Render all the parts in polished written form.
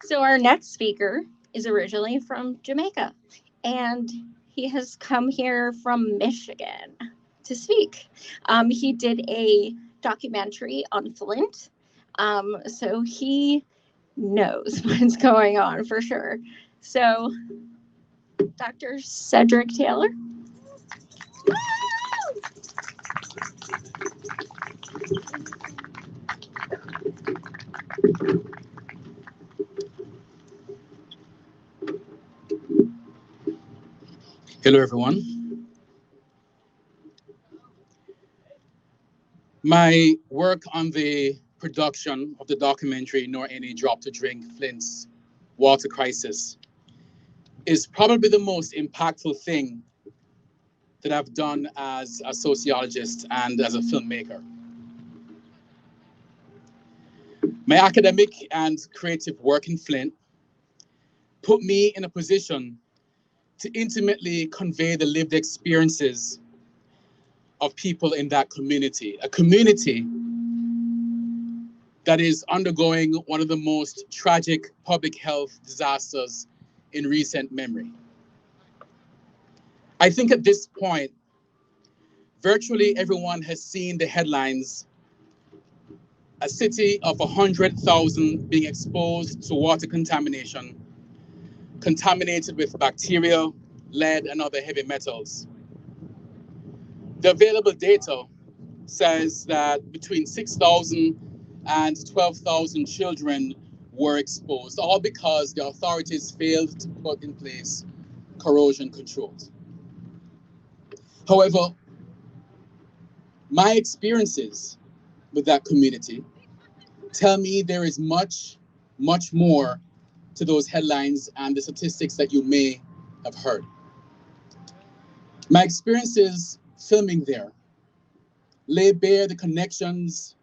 So our next speaker is originally from Jamaica, and he has come here from Michigan to speak. He did a documentary on Flint, so he knows what's going on for sure. So, Dr. Cedric Taylor. Hello, everyone. My work on the production of the documentary Nor Any Drop to Drink Flint's Water Crisis is probably the most impactful thing that I've done as a sociologist and as a filmmaker. My academic and creative work in Flint put me in a position to intimately convey the lived experiences of people in that community, a community that is undergoing one of the most tragic public health disasters in recent memory. I think at this point, virtually everyone has seen the headlines. A city of 100,000 being exposed to water contamination, contaminated with bacteria, lead, and other heavy metals. The available data says that between 6,000 and 12,000 children were exposed, all because the authorities failed to put in place corrosion controls. However, my experiences with that community tell me there is much, much more to those headlines and the statistics that you may have heard. My experiences filming there lay bare the connections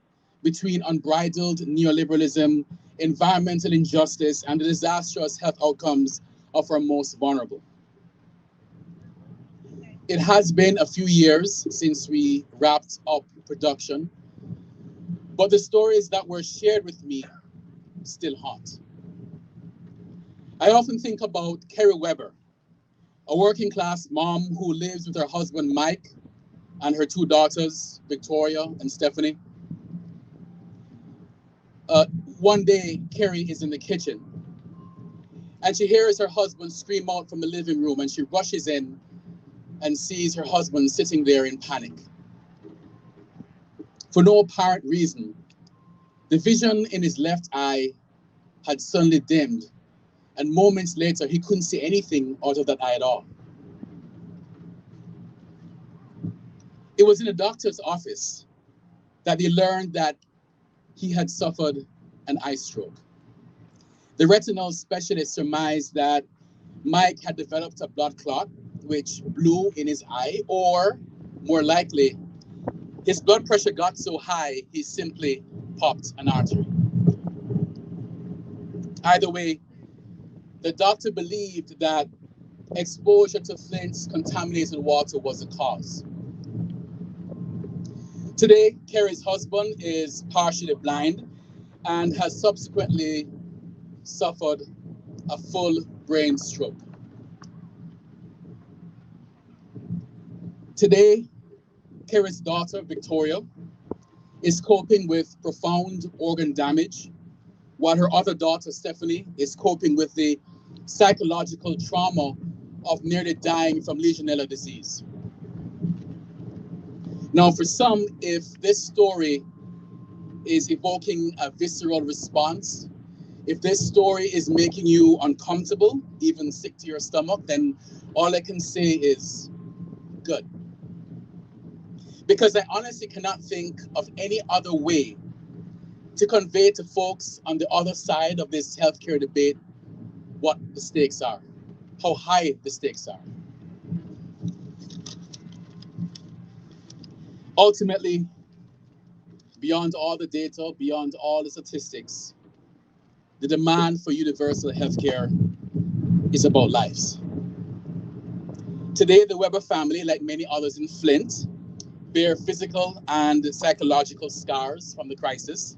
between unbridled neoliberalism, environmental injustice, and the disastrous health outcomes of our most vulnerable. It has been a few years since we wrapped up production, but the stories that were shared with me still haunt. I often think about Kerry Weber, a working class mom who lives with her husband Mike and her two daughters, Victoria and Stephanie. One day, Kerry is in the kitchen and she hears her husband scream out from the living room, and she rushes in and sees her husband sitting there in panic. For no apparent reason, the vision in his left eye had suddenly dimmed, and moments later, he couldn't see anything out of that eye at all. It was in the doctor's office that they learned that he had suffered an eye stroke. The retinal specialist surmised that Mike had developed a blood clot which blew in his eye, or more likely, his blood pressure got so high he simply popped an artery. Either way, the doctor believed that exposure to Flint's contaminated water was the cause. Today, Kerry's husband is partially blind and has subsequently suffered a full brain stroke. Today, Kerry's daughter, Victoria, is coping with profound organ damage, while her other daughter, Stephanie, is coping with the psychological trauma of nearly dying from Legionella disease. Now, for some, if this story is evoking a visceral response, if this story is making you uncomfortable, even sick to your stomach, then all I can say is good. Because I honestly cannot think of any other way to convey to folks on the other side of this healthcare debate what the stakes are, how high the stakes are. Ultimately, beyond all the data, beyond all the statistics, the demand for universal healthcare is about lives. Today, the Weber family, like many others in Flint, bear physical and psychological scars from the crisis.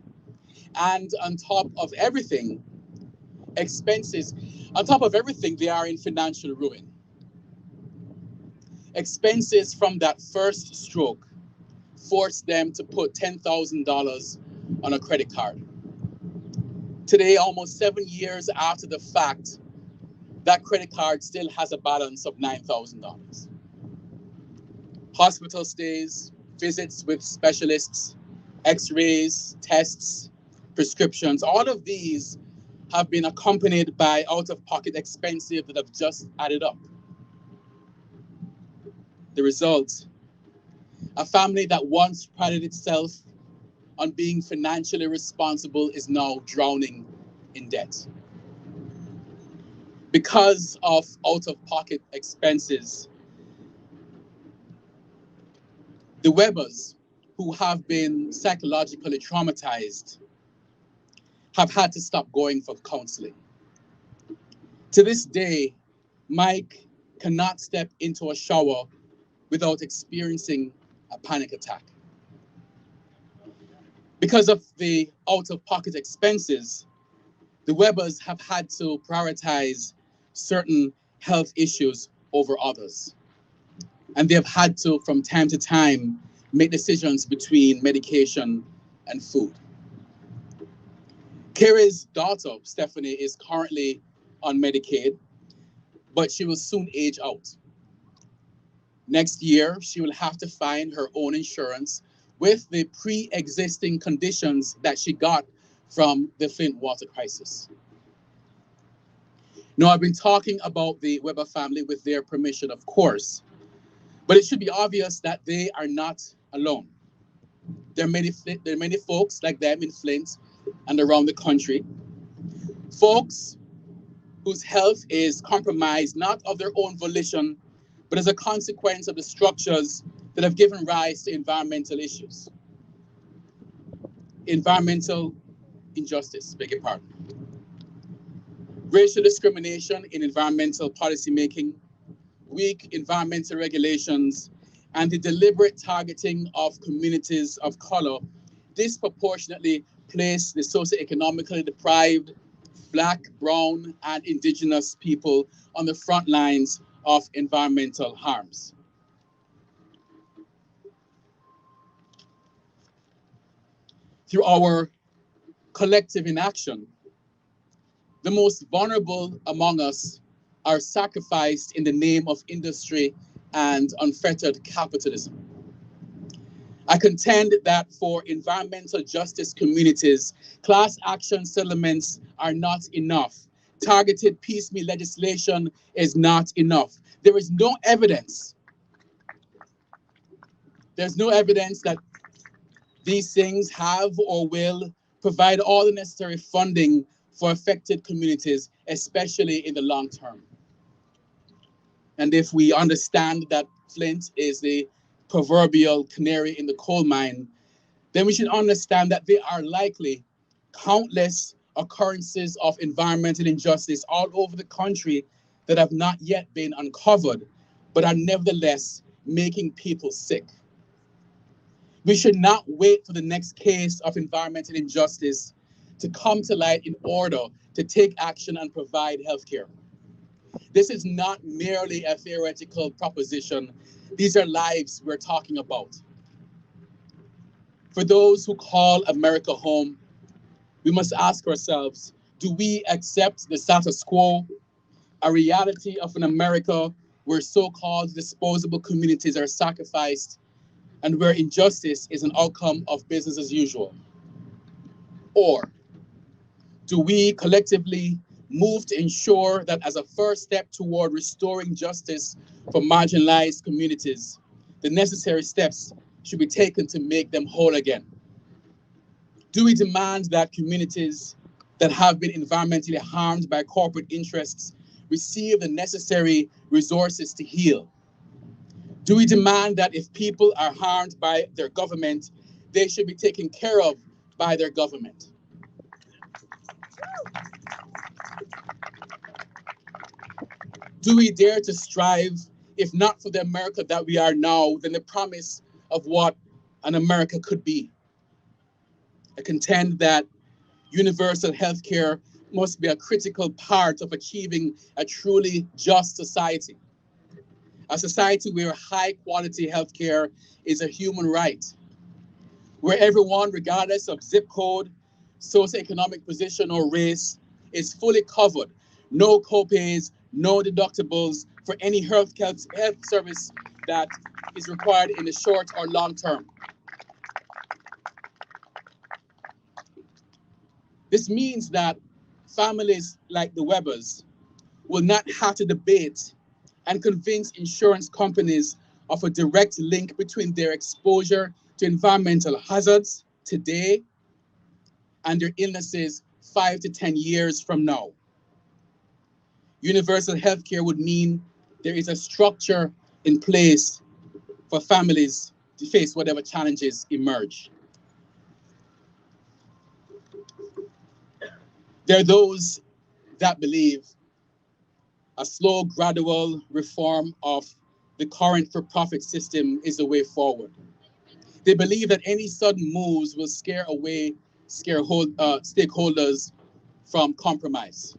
And on top of everything, expenses. On top of everything, they are in financial ruin. Expenses from that first stroke forced them to put $10,000 on a credit card. Today, almost 7 years after the fact, that credit card still has a balance of $9,000. Hospital stays, visits with specialists, x-rays, tests, prescriptions, all of these have been accompanied by out-of-pocket expenses that have just added up. The result, a family that once prided itself on being financially responsible is now drowning in debt. Because of out-of-pocket expenses, the Webbers, who have been psychologically traumatized, have had to stop going for counseling. To this day, Mike cannot step into a shower without experiencing a panic attack. Because of the out-of-pocket expenses, the Webbers have had to prioritize certain health issues over others. And they have had to, from time to time, make decisions between medication and food. Carrie's daughter, Stephanie, is currently on Medicaid, but she will soon age out. Next year, she will have to find her own insurance with the pre-existing conditions that she got from the Flint water crisis. Now, I've been talking about the Weber family with their permission, of course, but it should be obvious that they are not alone. There are many folks like them in Flint and around the country. Folks whose health is compromised not of their own volition, but as a consequence of the structures that have given rise to environmental issues. Environmental injustice, beg your pardon. Racial discrimination in environmental policymaking, weak environmental regulations, and the deliberate targeting of communities of color disproportionately place the socioeconomically deprived Black, brown, and indigenous people on the front lines of environmental harms. Through our collective inaction, the most vulnerable among us are sacrificed in the name of industry and unfettered capitalism. I contend that for environmental justice communities, class action settlements are not enough. Targeted piecemeal legislation is not enough. There is no evidence. There's no evidence that these things have or will provide all the necessary funding for affected communities, especially in the long term. And if we understand that Flint is the proverbial canary in the coal mine, then we should understand that there are likely countless occurrences of environmental injustice all over the country that have not yet been uncovered, but are nevertheless making people sick. We should not wait for the next case of environmental injustice to come to light in order to take action and provide healthcare. This is not merely a theoretical proposition. These are lives we're talking about. For those who call America home, we must ask ourselves, do we accept the status quo, a reality of an America where so-called disposable communities are sacrificed and where injustice is an outcome of business as usual? Or do we collectively move to ensure that as a first step toward restoring justice for marginalized communities, the necessary steps should be taken to make them whole again? Do we demand that communities that have been environmentally harmed by corporate interests receive the necessary resources to heal? Do we demand that if people are harmed by their government, they should be taken care of by their government? Do we dare to strive, if not for the America that we are now, then the promise of what an America could be? I contend that universal health care must be a critical part of achieving a truly just society. A society where high quality healthcare is a human right, where everyone, regardless of zip code, socioeconomic position, or race, is fully covered. No copays, no deductibles for any health service that is required in the short or long term. This means that families like the Webbers will not have to debate and convince insurance companies of a direct link between their exposure to environmental hazards today and their illnesses 5 to 10 years from now. Universal healthcare would mean there is a structure in place for families to face whatever challenges emerge. There are those that believe a slow, gradual reform of the current for-profit system is the way forward. They believe that any sudden moves will scare away stakeholders from compromise.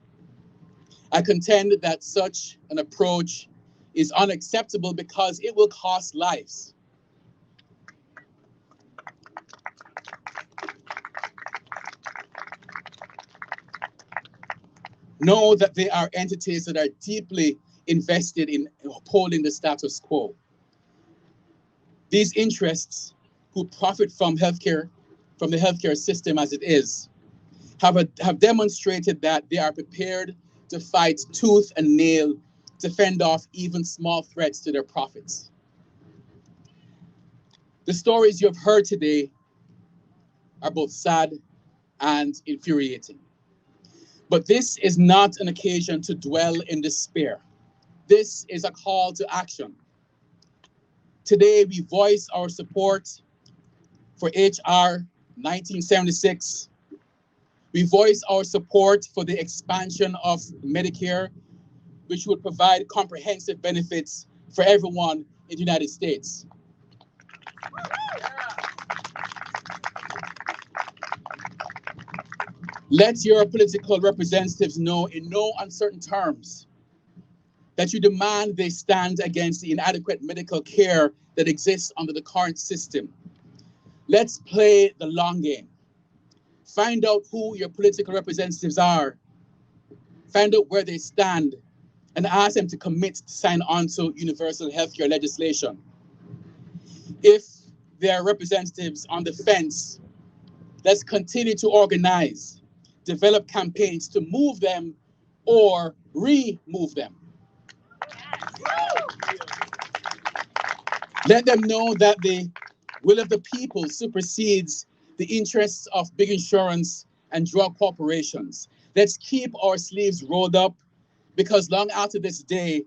I contend that such an approach is unacceptable because it will cost lives. Know that there are entities that are deeply invested in upholding the status quo. These interests who profit from healthcare, from the healthcare system as it is, have demonstrated that they are prepared to fight tooth and nail to fend off even small threats to their profits. The stories you have heard today are both sad and infuriating. But this is not an occasion to dwell in despair. This is a call to action. Today, we voice our support for HR 1976. We voice our support for the expansion of Medicare, which would provide comprehensive benefits for everyone in the United States. Let your political representatives know in no uncertain terms that you demand they stand against the inadequate medical care that exists under the current system. Let's play the long game. Find out who your political representatives are. Find out where they stand and ask them to commit to sign on to universal healthcare legislation. If there are representatives on the fence, let's continue to organize, develop campaigns to move them or remove them. Let them know that the will of the people supersedes the interests of big insurance and drug corporations. Let's keep our sleeves rolled up, because long after this day,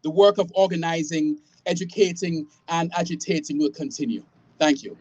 the work of organizing, educating, and agitating will continue. Thank you.